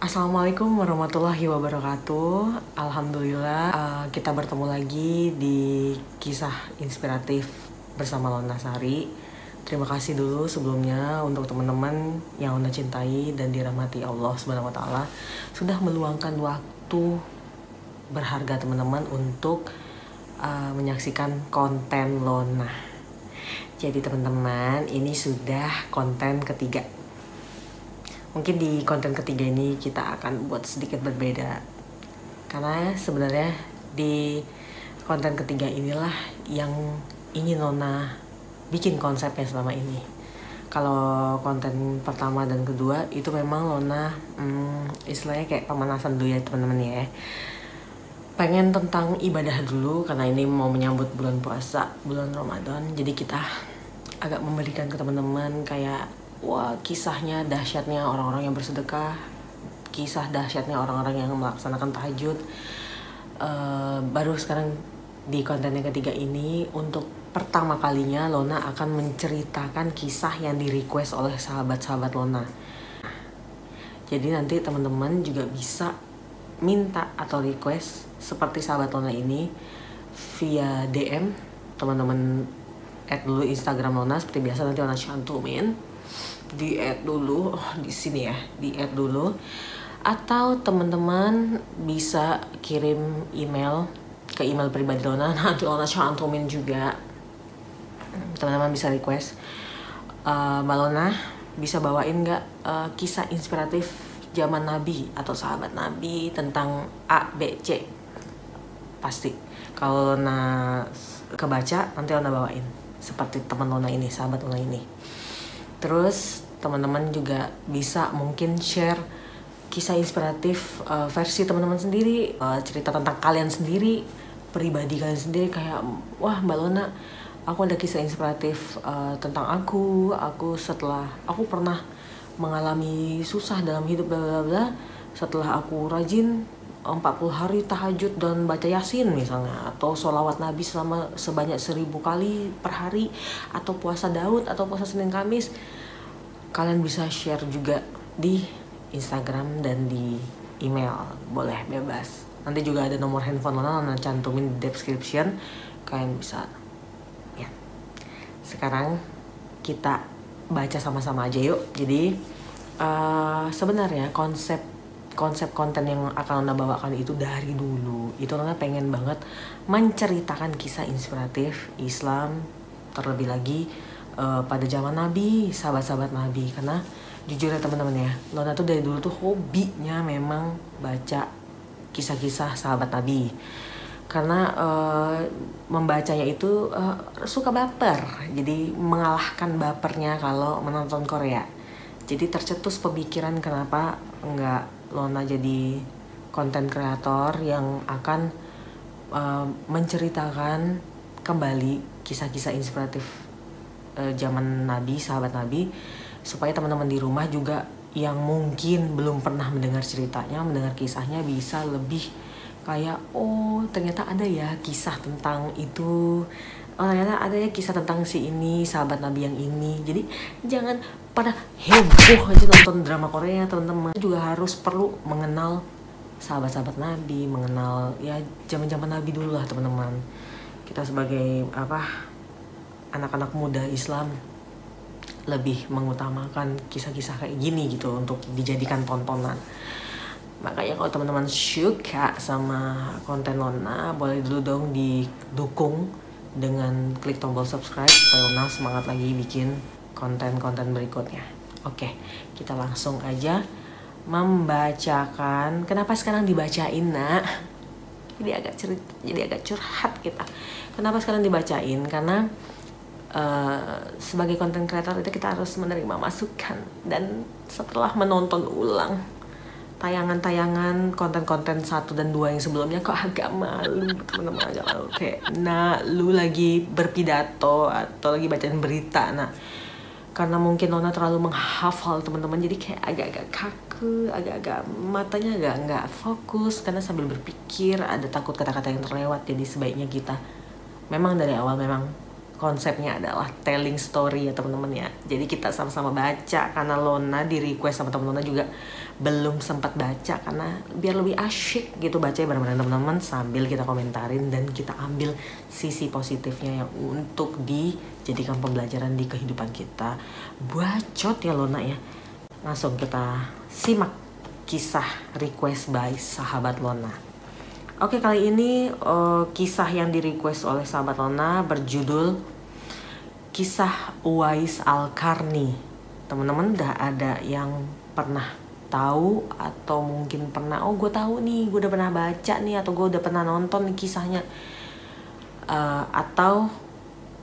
Assalamualaikum warahmatullahi wabarakatuh. Alhamdulillah kita bertemu lagi di kisah inspiratif bersama Lona Sari. Terima kasih dulu sebelumnya untuk teman-teman yang Lona cintai dan dirahmati Allah Subhanahu wa taala sudah meluangkan waktu berharga teman-teman untuk menyaksikan konten Lona. Jadi teman-teman, ini sudah konten ketiga. Mungkin di konten ketiga ini kita akan buat sedikit berbeda, karena sebenarnya di konten ketiga inilah yang ingin Lona bikin konsepnya selama ini. Kalau konten pertama dan kedua itu memang Lona istilahnya kayak pemanasan dulu ya teman-teman ya. Pengen tentang ibadah dulu karena ini mau menyambut bulan puasa, bulan Ramadan. Jadi kita agak memberikan ke teman-teman kayak wah, kisahnya dahsyatnya orang-orang yang bersedekah, kisah dahsyatnya orang-orang yang melaksanakan tahajud. Baru sekarang di konten yang ketiga ini untuk pertama kalinya Lona akan menceritakan kisah yang di-request oleh sahabat-sahabat Lona. Jadi nanti teman-teman juga bisa minta atau request seperti sahabat Lona ini via DM. Teman-teman add dulu Instagram Lona seperti biasa, nanti Lona cantumin. Di add dulu di sini ya, di add dulu, atau teman-teman bisa kirim email ke email pribadi Lona, nanti Lona cantumin juga. Teman-teman bisa request, Mbak Lona bisa bawain nggak kisah inspiratif zaman Nabi atau sahabat Nabi tentang A, B, C. Pasti kalau Lona kebaca nanti Lona bawain seperti teman Lona ini, sahabat Lona ini. Terus teman-teman juga bisa mungkin share kisah inspiratif versi teman-teman sendiri, cerita tentang kalian sendiri, pribadi kalian sendiri, kayak wah Mbak Lona, aku ada kisah inspiratif tentang aku setelah aku pernah mengalami susah dalam hidup bla bla bla, setelah aku rajin 40 hari tahajud dan baca yasin misalnya, atau sholawat Nabi selama sebanyak 1000 kali per hari, atau puasa Daud, atau puasa Senin Kamis. Kalian bisa share juga di Instagram dan di email, boleh bebas. Nanti juga ada nomor handphone Lona cantumin di description, kalian bisa ya. Sekarang kita baca sama-sama aja yuk. Jadi sebenarnya konsep konten yang akan Lona bawakan itu dari dulu itu Lona pengen banget menceritakan kisah inspiratif Islam, terlebih lagi pada zaman Nabi, sahabat-sahabat Nabi. Karena jujur ya teman-teman ya, Lona tuh dari dulu tuh hobinya memang baca kisah-kisah sahabat Nabi, karena membacanya itu suka baper, jadi mengalahkan bapernya kalau menonton Korea. Jadi tercetus pemikiran kenapa enggak Lona jadi konten kreator yang akan menceritakan kembali kisah-kisah inspiratif zaman Nabi, sahabat Nabi, supaya teman-teman di rumah juga yang mungkin belum pernah mendengar ceritanya, mendengar kisahnya, bisa lebih kayak oh ternyata ada ya kisah tentang itu, oh ternyata ada ya kisah tentang si ini, sahabat Nabi yang ini. Jadi jangan pada heboh aja nonton drama Korea teman-teman, juga harus perlu mengenal sahabat-sahabat Nabi, mengenal ya zaman-zaman Nabi dulu lah teman-teman. Kita sebagai anak-anak muda Islam lebih mengutamakan kisah-kisah kayak gini gitu untuk dijadikan tontonan. Makanya kalau teman-teman suka sama konten Lona, boleh dulu dong didukung dengan klik tombol subscribe supaya Lona semangat lagi bikin konten-konten berikutnya. Oke, kita langsung aja membacakan. Kenapa sekarang dibacain, Nak? Jadi agak curhat kita. Kenapa sekarang dibacain? Karena sebagai konten kreator itu kita harus menerima masukan, dan setelah menonton ulang tayangan-tayangan konten-konten 1 dan 2 yang sebelumnya kok agak malu teman-teman, agak malu kayak nah lu lagi berpidato atau lagi bacain berita, nah karena mungkin Lona terlalu menghafal teman-teman, jadi kayak agak-agak kaku, agak-agak matanya nggak fokus karena sambil berpikir, ada takut kata-kata yang terlewat. Jadi sebaiknya kita memang dari awal memang konsepnya adalah telling story ya teman-teman ya. Jadi kita sama-sama baca karena Lona di request sama teman-teman juga belum sempat baca, karena biar lebih asyik gitu baca bareng-bareng teman-teman sambil kita komentarin dan kita ambil sisi positifnya yang untuk dijadikan pembelajaran di kehidupan kita. Bacot ya Lona ya. Langsung kita simak kisah request by sahabat Lona. Oke, kali ini kisah yang di request oleh sahabat Lona berjudul Kisah Uwais Al-Qarni. Teman-teman udah ada yang pernah tahu atau mungkin pernah, oh gue tahu nih, gue udah pernah baca nih, atau gue udah pernah nonton nih kisahnya, atau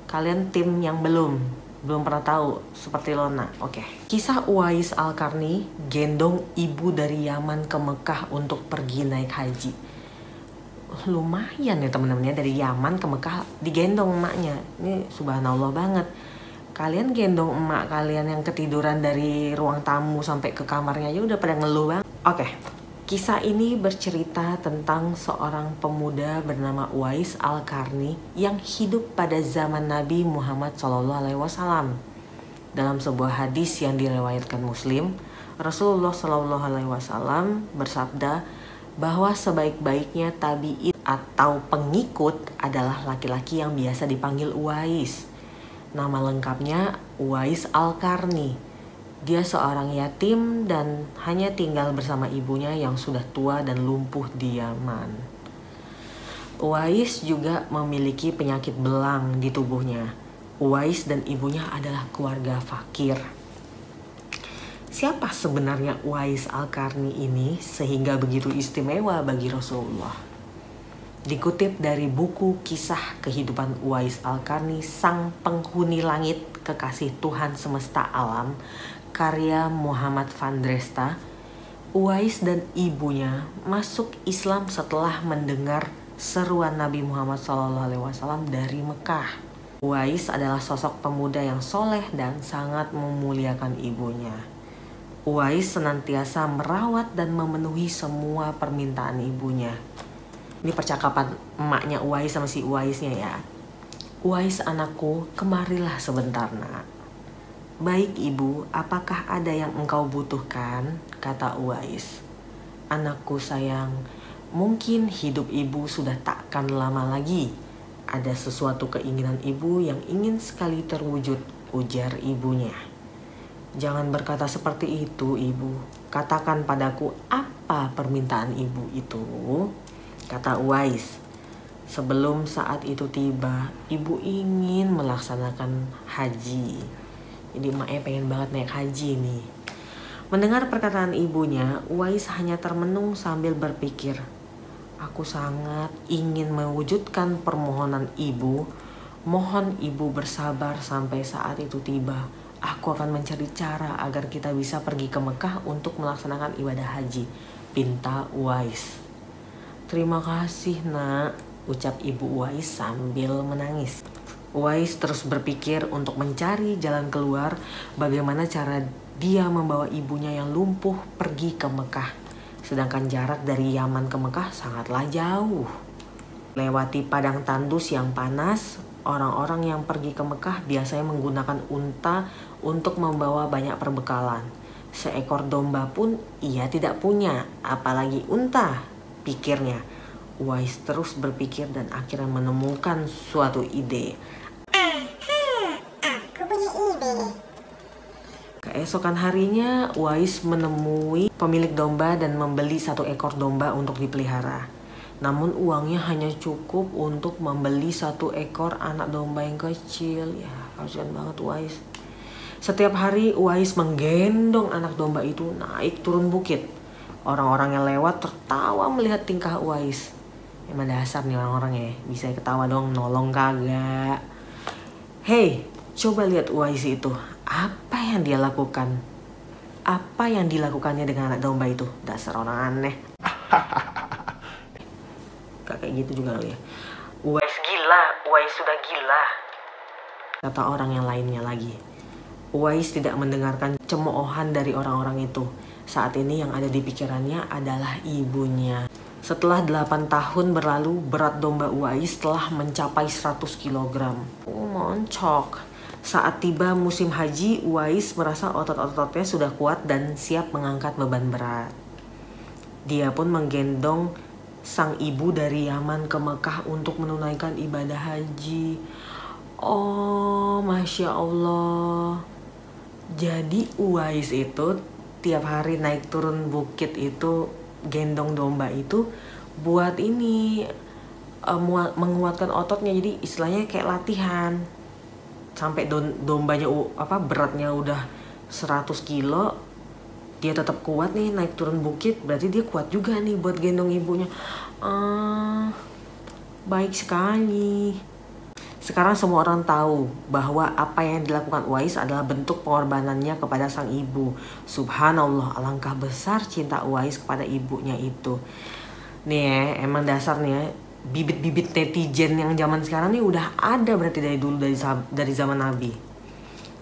kalian tim yang belum pernah tahu seperti Lona. Oke. Kisah Uwais Al-Qarni gendong ibu dari Yaman ke Mekah untuk pergi naik haji. Lumayan ya teman-teman ya, dari Yaman ke Mekah digendong emaknya. Ini subhanallah banget. Kalian gendong emak kalian yang ketiduran dari ruang tamu sampai ke kamarnya aja udah pada ngeluh banget. Oke. Kisah ini bercerita tentang seorang pemuda bernama Uwais Al-Qarni yang hidup pada zaman Nabi Muhammad SAW. Dalam sebuah hadis yang diriwayatkan Muslim, Rasulullah SAW bersabda bahwa sebaik-baiknya tabi'in atau pengikut adalah laki-laki yang biasa dipanggil Uwais. Nama lengkapnya Uwais Al-Qarni. Dia seorang yatim dan hanya tinggal bersama ibunya yang sudah tua dan lumpuh di Yaman. Uwais juga memiliki penyakit belang di tubuhnya. Uwais dan ibunya adalah keluarga fakir. Siapa sebenarnya Uwais Al-Qarni ini sehingga begitu istimewa bagi Rasulullah? Dikutip dari buku Kisah Kehidupan Uwais Al-Qarni, Sang Penghuni Langit, Kekasih Tuhan Semesta Alam, karya Muhammad van Dresta, Uwais dan ibunya masuk Islam setelah mendengar seruan Nabi Muhammad SAW dari Mekah. Uwais adalah sosok pemuda yang soleh dan sangat memuliakan ibunya. Uwais senantiasa merawat dan memenuhi semua permintaan ibunya. Ini percakapan emaknya Uwais sama si Uwaisnya ya. Uwais anakku, kemarilah sebentar nak. Baik ibu, apakah ada yang engkau butuhkan? Kata Uwais. Anakku sayang, mungkin hidup ibu sudah takkan lama lagi. Ada sesuatu keinginan ibu yang ingin sekali terwujud, ujar ibunya. Jangan berkata seperti itu ibu. Katakan padaku apa permintaan ibu itu? Kata Uwais. Sebelum saat itu tiba, ibu ingin melaksanakan haji. Jadi emaknya pengen banget naik haji nih. Mendengar perkataan ibunya, Uwais hanya termenung sambil berpikir, aku sangat ingin mewujudkan permohonan ibu. Mohon ibu bersabar sampai saat itu tiba. Aku akan mencari cara agar kita bisa pergi ke Mekah untuk melaksanakan ibadah haji, pinta Uwais. Terima kasih nak, ucap ibu Uwais sambil menangis. Uwais terus berpikir untuk mencari jalan keluar, bagaimana cara dia membawa ibunya yang lumpuh pergi ke Mekah. Sedangkan jarak dari Yaman ke Mekah sangatlah jauh. Lewati padang tandus yang panas, orang-orang yang pergi ke Mekah biasanya menggunakan unta untuk membawa banyak perbekalan. Seekor domba pun ia tidak punya, apalagi unta, pikirnya. Uwais terus berpikir dan akhirnya menemukan suatu ide. Aku punya ide. Keesokan harinya, Uwais menemui pemilik domba dan membeli 1 ekor domba untuk dipelihara. Namun uangnya hanya cukup untuk membeli 1 ekor anak domba yang kecil. Ya, kasihan banget Uwais. Setiap hari Uwais menggendong anak domba itu naik turun bukit. Orang-orang yang lewat tertawa melihat tingkah Uwais. Emang dasar nih orang-orang ya, bisa ketawa dong, nolong kagak. Hei, coba lihat Uwais itu. Apa yang dia lakukan? Apa yang dilakukannya dengan anak domba itu? Dasar orang aneh. Kayak gitu juga kali ya. Uwais gila, Uwais sudah gila, kata orang yang lainnya lagi. Uwais tidak mendengarkan cemoohan dari orang-orang itu. Saat ini yang ada di pikirannya adalah ibunya. Setelah 8 tahun berlalu, berat domba Uwais telah mencapai 100 kg. Moncok. Saat tiba musim haji, Uwais merasa otot-ototnya sudah kuat dan siap mengangkat beban berat. Dia pun menggendong sang ibu dari Yaman ke Mekah untuk menunaikan ibadah haji. Oh, Masya Allah. Jadi Uwais itu tiap hari naik turun bukit itu, gendong domba itu buat ini menguatkan ototnya. Jadi istilahnya kayak latihan. Sampai dombanya beratnya udah 100 kilo, dia tetap kuat nih naik turun bukit, berarti dia kuat juga nih buat gendong ibunya. Baik sekali. Sekarang semua orang tahu bahwa apa yang dilakukan Uwais adalah bentuk pengorbanannya kepada sang ibu. Subhanallah, alangkah besar cinta Uwais kepada ibunya itu. Nih ya, emang dasarnya bibit-bibit netizen yang zaman sekarang nih udah ada berarti dari dulu, dari zaman Nabi.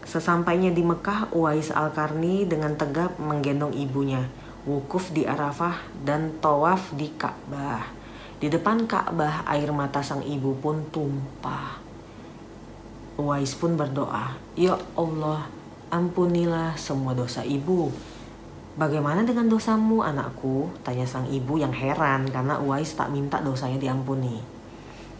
Sesampainya di Mekah, Uwais Al-Qarni dengan tegap menggendong ibunya, wukuf di Arafah dan tawaf di Ka'bah. Di depan Ka'bah, air mata sang ibu pun tumpah. Uwais pun berdoa, "Ya Allah, ampunilah semua dosa ibu." "Bagaimana dengan dosamu, anakku?" tanya sang ibu yang heran karena Uwais tak minta dosanya diampuni.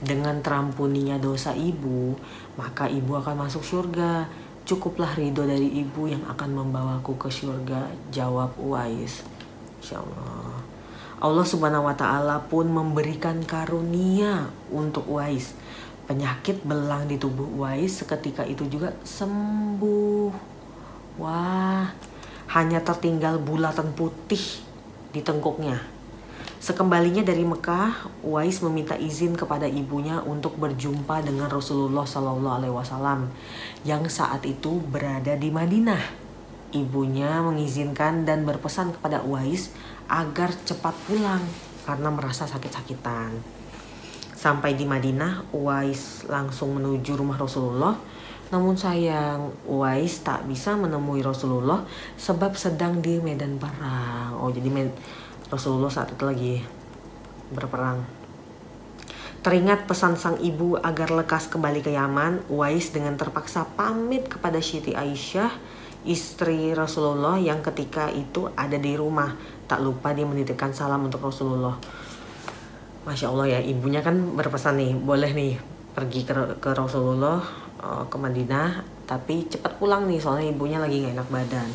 "Dengan terampuninya dosa ibu, maka ibu akan masuk surga. Cukuplah ridho dari ibu yang akan membawaku ke surga," jawab Uwais. Insya Allah. Allah Subhanahu wa Ta'ala pun memberikan karunia untuk Uwais. Penyakit belang di tubuh Uwais seketika itu juga sembuh. Wah, hanya tertinggal bulatan putih di tengkuknya. Sekembalinya dari Mekah, Uwais meminta izin kepada ibunya untuk berjumpa dengan Rasulullah SAW yang saat itu berada di Madinah. Ibunya mengizinkan dan berpesan kepada Uwais agar cepat pulang karena merasa sakit-sakitan. Sampai di Madinah, Uwais langsung menuju rumah Rasulullah. Namun sayang, Uwais tak bisa menemui Rasulullah sebab sedang di medan perang. Oh, jadi Rasulullah saat itu lagi berperang. Teringat pesan sang ibu agar lekas kembali ke Yaman, Uwais dengan terpaksa pamit kepada Siti Aisyah, istri Rasulullah yang ketika itu ada di rumah. Tak lupa dia menitipkan salam untuk Rasulullah. Masya Allah ya, ibunya kan berpesan nih, boleh nih pergi ke Rasulullah, ke Madinah, tapi cepat pulang nih soalnya ibunya lagi gak enak badan.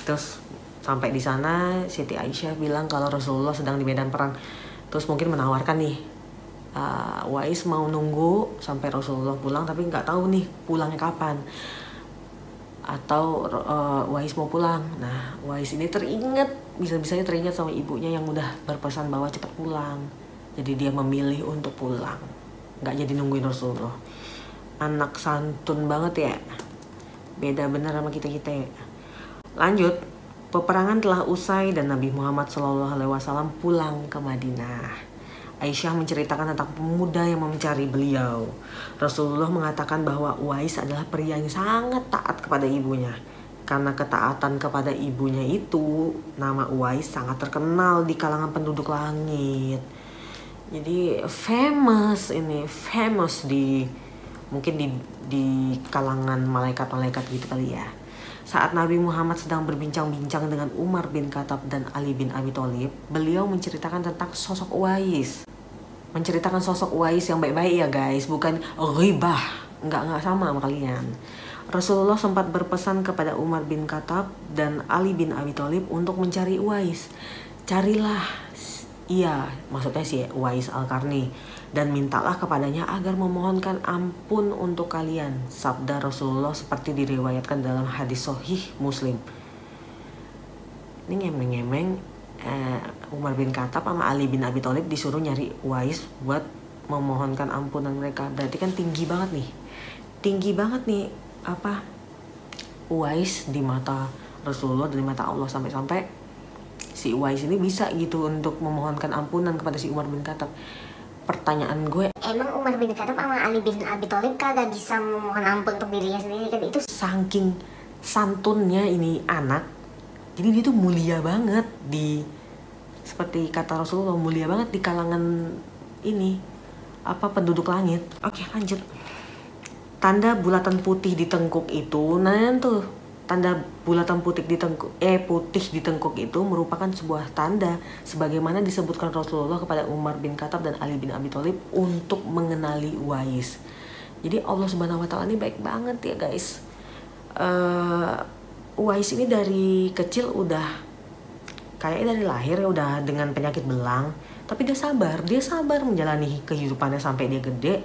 Terus sampai di sana Siti Aisyah bilang kalau Rasulullah sedang di medan perang. Terus mungkin menawarkan nih, Uwais mau nunggu sampai Rasulullah pulang, tapi nggak tahu nih pulangnya kapan. Atau Uwais mau pulang. Nah, Uwais ini teringat, bisa-bisanya teringat sama ibunya yang udah berpesan bahwa cepat pulang. Jadi dia memilih untuk pulang, nggak jadi nungguin Rasulullah. Anak santun banget ya, beda bener sama kita-kita ya. Lanjut, peperangan telah usai dan Nabi Muhammad SAW pulang ke Madinah. Aisyah menceritakan tentang pemuda yang mencari beliau. Rasulullah mengatakan bahwa Uwais adalah pria yang sangat taat kepada ibunya. Karena ketaatan kepada ibunya itu, nama Uwais sangat terkenal di kalangan penduduk langit. Jadi famous mungkin di kalangan malaikat-malaikat gitu kali ya. Saat Nabi Muhammad sedang berbincang-bincang dengan Umar bin Khattab dan Ali bin Abi Thalib, beliau menceritakan tentang sosok Uwais. Menceritakan sosok Uwais yang baik-baik ya guys, bukan ghibah. Enggak sama kalian. Rasulullah sempat berpesan kepada Umar bin Khattab dan Ali bin Abi Thalib untuk mencari Uwais. Carilah, iya, maksudnya si Uwais Al-Qarni, dan mintalah kepadanya agar memohonkan ampun untuk kalian. Sabda Rasulullah seperti diriwayatkan dalam hadis sahih Muslim. Ini ngemeng-ngemeng Umar bin Khattab sama Ali bin Abi Thalib disuruh nyari Uwais buat memohonkan ampunan mereka. Berarti kan tinggi banget nih Uwais di mata Rasulullah dan di mata Allah, sampai-sampai si Uwais ini bisa gitu untuk memohonkan ampunan kepada si Umar bin Khattab. Pertanyaan gue, emang Umar bin Khattab sama Ali bin Abi Thalib kagak bisa memohon ampun untuk dirinya sendiri kan? Itu saking santunnya ini anak, jadi dia tuh mulia banget di seperti kata Rasulullah, mulia banget di kalangan ini penduduk langit. Oke, lanjut. Tanda bulatan putih di tengkuk itu, nah tuh tanda bulatan putih di tengkuk itu merupakan sebuah tanda sebagaimana disebutkan Rasulullah kepada Umar bin Khattab dan Ali bin Abi Thalib untuk mengenali Uwais. Jadi Allah Subhanahu wa taala ini baik banget ya guys. Uwais ini dari kecil udah kayaknya dari lahir ya udah dengan penyakit belang, tapi dia sabar menjalani kehidupannya sampai dia gede.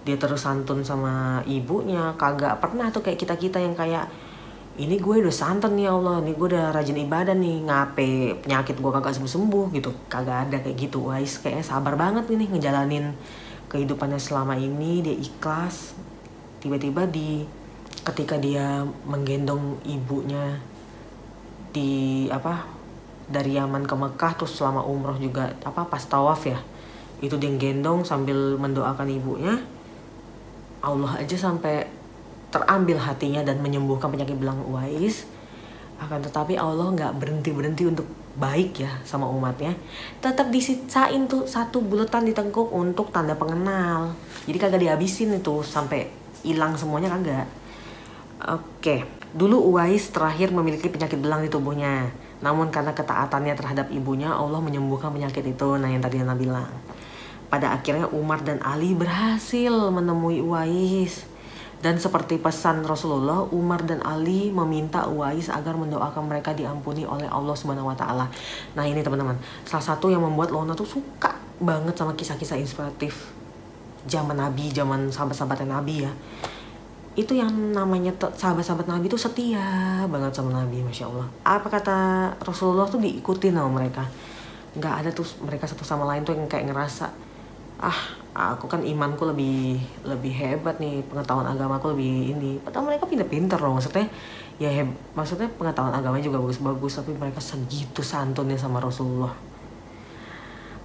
Dia terus santun sama ibunya, kagak pernah tuh kayak kita yang kayak ini gue udah santan nih Allah, nih gue udah rajin ibadah nih, ngape penyakit gue kagak sembuh gitu. Kagak ada kayak gitu. Uwais kayaknya sabar banget nih ngejalanin kehidupannya selama ini. Dia ikhlas. Tiba-tiba ketika dia menggendong ibunya dari Yaman ke Mekah, terus selama umroh juga pas tawaf ya, itu dia gendong sambil mendoakan ibunya. Allah aja sampai terambil hatinya dan menyembuhkan penyakit belang Uwais. Akan tetapi Allah nggak berhenti untuk baik ya sama umatnya. Tetap disisain tuh satu bulatan di tengkuk untuk tanda pengenal. Jadi kagak dihabisin itu sampai hilang semuanya, kagak. Oke, dulu Uwais terakhir memiliki penyakit belang di tubuhnya. Namun karena ketaatannya terhadap ibunya, Allah menyembuhkan penyakit itu. Nah, yang tadi Anda bilang. Pada akhirnya Umar dan Ali berhasil menemui Uwais. Dan seperti pesan Rasulullah, Umar dan Ali meminta Uwais agar mendoakan mereka diampuni oleh Allah Subhanahu wa taala. Nah, ini teman-teman, salah satu yang membuat Lona tuh suka banget sama kisah-kisah inspiratif zaman Nabi, zaman sahabat-sahabatnya Nabi ya. Itu yang namanya sahabat-sahabat Nabi tuh setia banget sama Nabi, Masya Allah. Apa kata Rasulullah tuh diikutin sama mereka. Nggak ada tuh mereka satu sama lain tuh yang kayak ngerasa, aku kan imanku lebih hebat nih, pengetahuan agamaku lebih ini. Padahal mereka pinter-pinter loh, maksudnya maksudnya pengetahuan agamanya juga bagus-bagus, tapi mereka segitu santunnya sama Rasulullah.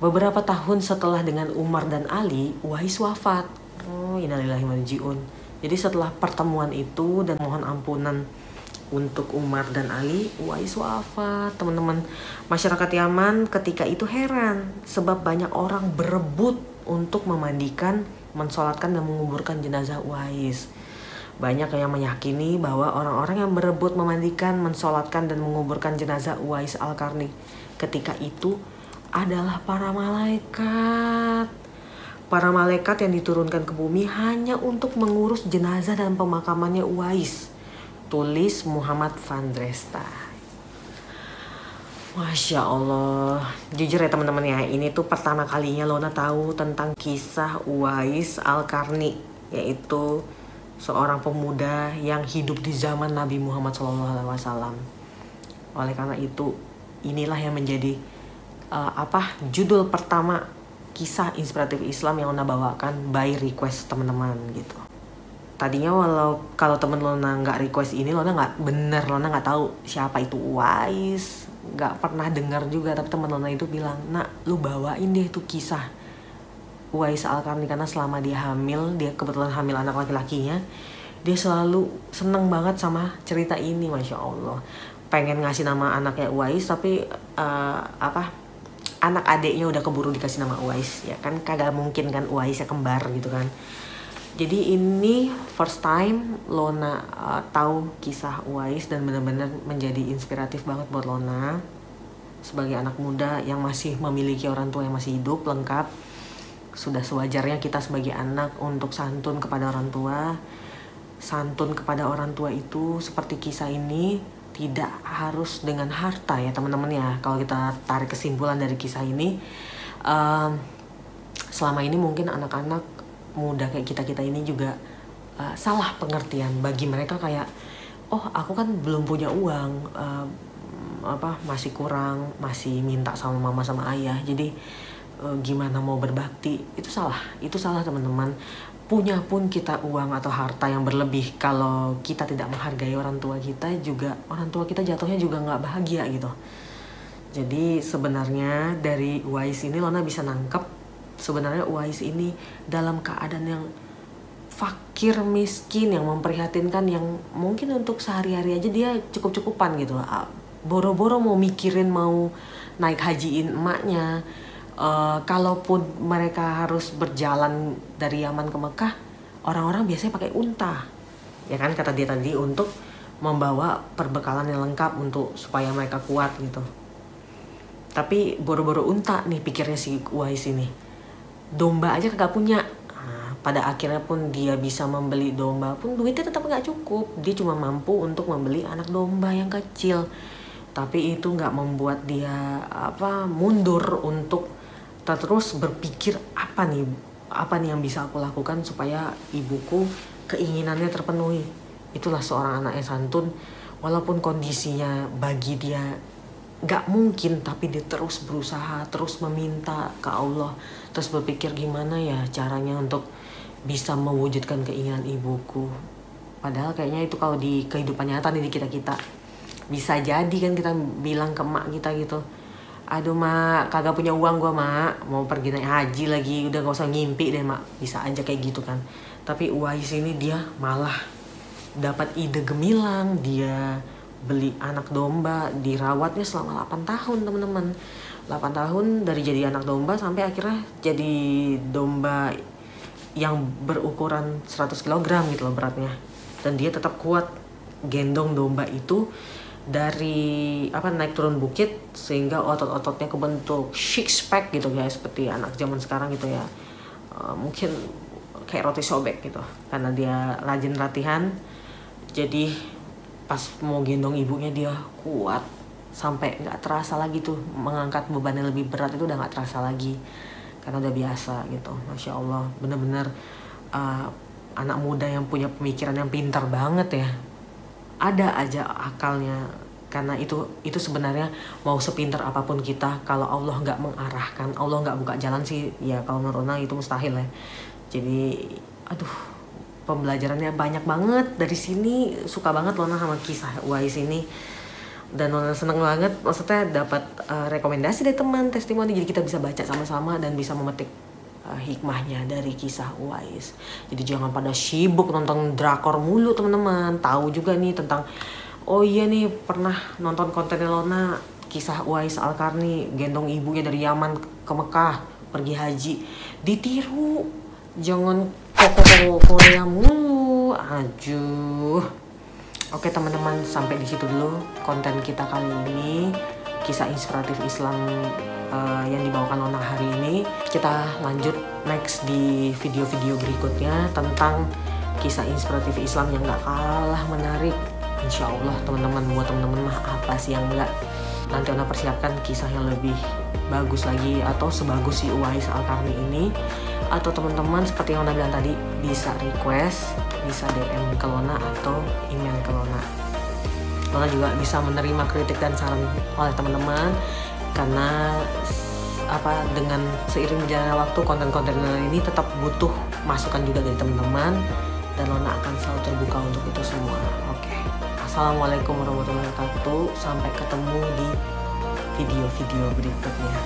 Beberapa tahun setelah dengan Umar dan Ali, Uwais wafat. Innalillahi wa inna ilaihi raji'un. Jadi setelah pertemuan itu dan mohon ampunan untuk Umar dan Ali, Uwais wafat. Teman-teman, masyarakat Yaman ketika itu heran sebab banyak orang berebut untuk memandikan, mensolatkan dan menguburkan jenazah Uwais. Banyak yang meyakini bahwa orang-orang yang berebut memandikan, mensolatkan dan menguburkan jenazah Uwais Al-Qarni ketika itu adalah para malaikat. Para malaikat yang diturunkan ke bumi hanya untuk mengurus jenazah dan pemakamannya Uwais. Tulis Muhammad van Dresta. Masya Allah. Jujur ya teman-teman ya, ini tuh pertama kalinya Lona tahu tentang kisah Uwais Al-Qarni, yaitu seorang pemuda yang hidup di zaman Nabi Muhammad SAW. Oleh karena itu, inilah yang menjadi judul pertama kisah inspiratif Islam yang Lona bawakan by request teman-teman gitu. Tadinya kalau temen Lona nggak request ini, Lona nggak tahu siapa itu Uwais, nggak pernah dengar juga. Tapi temen Lona itu bilang, nak, lu bawain deh tuh kisah Uwais Al-Qarni, karena selama dia hamil, dia kebetulan hamil anak laki-lakinya, dia selalu seneng banget sama cerita ini, Masya Allah. Pengen ngasih nama anaknya Uwais, tapi anak adiknya udah keburu dikasih nama Uwais, ya kan kagak mungkin kan Uwaisnya kembar gitu kan. Jadi ini first time Lona tahu kisah Uwais dan benar-benar menjadi inspiratif banget buat Lona sebagai anak muda yang masih memiliki orang tua yang masih hidup lengkap. Sudah sewajarnya kita sebagai anak untuk santun kepada orang tua. Santun kepada orang tua itu seperti kisah ini tidak harus dengan harta ya teman-teman ya. Kalau kita tarik kesimpulan dari kisah ini, selama ini mungkin anak-anak muda kayak kita ini juga salah pengertian. Bagi mereka kayak, oh aku kan belum punya uang, masih kurang, masih minta sama mama sama ayah, jadi gimana mau berbakti. Itu salah teman-teman. Punya pun kita uang atau harta yang berlebih, kalau kita tidak menghargai orang tua kita, juga orang tua kita jatuhnya juga nggak bahagia gitu. Jadi sebenarnya dari Uwais ini Lona bisa nangkep, sebenarnya Uwais ini dalam keadaan yang fakir, miskin, yang memprihatinkan, yang mungkin untuk sehari-hari aja dia cukup-cukupan gitu. Boro-boro mau mikirin mau naik hajiin emaknya. Kalaupun mereka harus berjalan dari Yaman ke Mekah, orang-orang biasanya pakai unta, ya kan, kata dia tadi, untuk membawa perbekalan yang lengkap untuk supaya mereka kuat gitu. Tapi boro-boro unta nih pikirnya si Uwais ini, domba aja kagak punya. Pada akhirnya pun dia bisa membeli domba pun duitnya tetap nggak cukup. Dia cuma mampu untuk membeli anak domba yang kecil. Tapi itu nggak membuat dia mundur untuk terus berpikir apa nih yang bisa aku lakukan supaya ibuku keinginannya terpenuhi. Itulah seorang anak yang santun, walaupun kondisinya bagi dia nggak mungkin, tapi dia terus berusaha, terus meminta ke Allah, terus berpikir gimana ya caranya untuk bisa mewujudkan keinginan ibuku. Padahal kayaknya itu kalau di kehidupan nyata nih di kita bisa jadi kan kita bilang ke emak kita gitu, aduh mak, kagak punya uang gua mak, mau pergi naik haji lagi, udah gak usah ngimpi deh mak, bisa aja kayak gitu kan. Tapi Uwais ini dia malah dapat ide gemilang, dia beli anak domba, dirawatnya selama 8 tahun teman-teman. 8 tahun dari jadi anak domba sampai akhirnya jadi domba yang berukuran 100 kg gitu loh beratnya. Dan dia tetap kuat gendong domba itu dari naik turun bukit sehingga otot-ototnya kebentuk six pack gitu ya, seperti anak zaman sekarang gitu ya. Mungkin kayak roti sobek gitu karena dia rajin latihan. Jadi pas mau gendong ibunya dia kuat sampai nggak terasa lagi tuh mengangkat bebannya lebih berat, itu udah nggak terasa lagi karena udah biasa gitu. Masya Allah, bener-bener anak muda yang punya pemikiran yang pintar banget ya. Ada aja akalnya, karena itu sebenarnya mau sepintar apapun kita, kalau Allah nggak mengarahkan, Allah nggak buka jalan sih ya, kalau menurut Nona itu mustahil ya. Jadi pembelajarannya banyak banget dari sini. Suka banget Nona sama kisah Uwais ini, dan Nona seneng banget maksudnya dapat rekomendasi dari teman, testimoni, jadi kita bisa baca sama-sama dan bisa memetik hikmahnya dari kisah Uwais. Jadi jangan pada sibuk nonton drakor mulu teman-teman. Tahu juga nih tentang, oh iya nih pernah nonton kontennya Nona, kisah Uwais Al-Qarni gendong ibunya dari Yaman ke Mekah pergi haji. Ditiru, jangan Korea mulu. Aduh. Oke teman-teman, sampai di situ dulu konten kita kali ini, kisah inspiratif Islam yang dibawakan Nona hari ini. Kita lanjut next di video-video berikutnya tentang kisah inspiratif Islam yang gak kalah menarik. Insya Allah teman-teman, buat teman-teman mah apa sih yang enggak. Nanti Nona persiapkan kisah yang lebih bagus lagi atau sebagus si Uwais Al-Qarni ini. Atau teman-teman seperti yang Nona bilang tadi, bisa request, bisa DM ke Nona atau email ke Nona. Nona juga bisa menerima kritik dan saran oleh teman-teman, karena dengan seiring berjalannya waktu konten-konten Nona ini tetap butuh masukan juga dari teman-teman, dan Nona akan selalu terbuka untuk itu semua. Oke. Assalamualaikum warahmatullahi wabarakatuh. Sampai ketemu di video-video berikutnya.